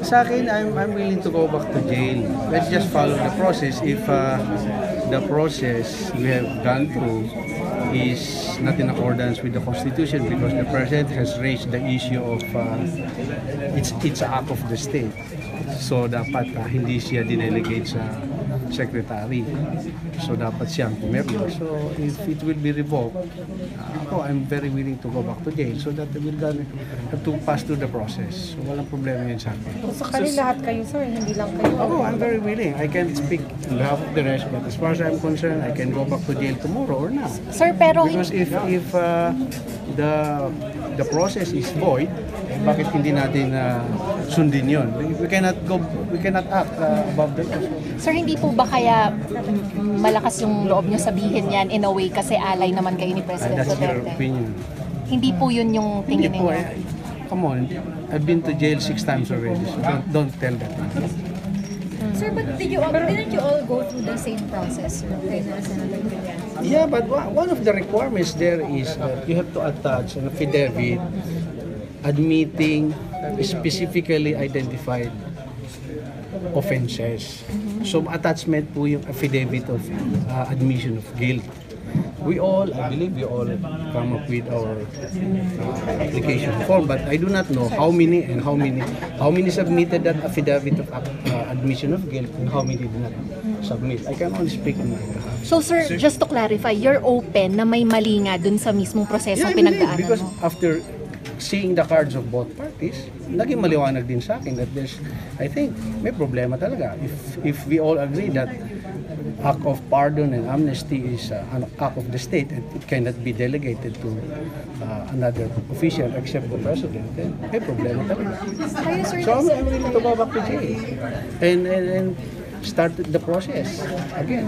Sa akin, I'm willing to go back to jail. Let's just follow the process. If the process we have gone through is not in accordance with the Constitution, because the President has raised the issue of it's act of the state. So dapat hindi siya dinelegate sa secretary. So dapat siyang pumirma. So if it will be revoked, I'm very willing to go back to jail so that we'll have to pass through the process. So walang problema yun sa akin. So lahat kayo, sir, hindi lang kayo. I'm very willing. I can speak on behalf of the rest, but as far as I'm concerned, I can go back to jail tomorrow or now. Sir, pero Because if the process is void, bakit hindi natin sundin yun? We cannot act above the law. sir, hindi po ba kaya malakas yung loob nyo sabihin yan in a way kasi alay naman kayo ni President That's your Duterte? opinion. Hindi po yun yung Hindi tingin po, ninyo? come on, I've been to jail 6 times already, so don't tell that. Sir, but didn't you all go through the same process? Kay na Senator Villar? Yeah, but one of the requirements there is that you have to attach an affidavit admitting specifically identified offenses. So attachment po yung affidavit of admission of guilt. I believe we all come up with our application form, but I do not know how many submitted that affidavit of admission of guilt and how many did not submit. I can only speak on my behalf. So sir, just to clarify, you're open na may mali nga dun sa mismong prosesong believe, pinagdaanan because mo? after seeing the cards of both parties, naging maliwanag din sa akin that I think, may problema talaga. If we all agree that act of pardon and amnesty is an act of the state and it cannot be delegated to another official except the president, then may problema talaga. So I'm willing to go back to jail and start the process again.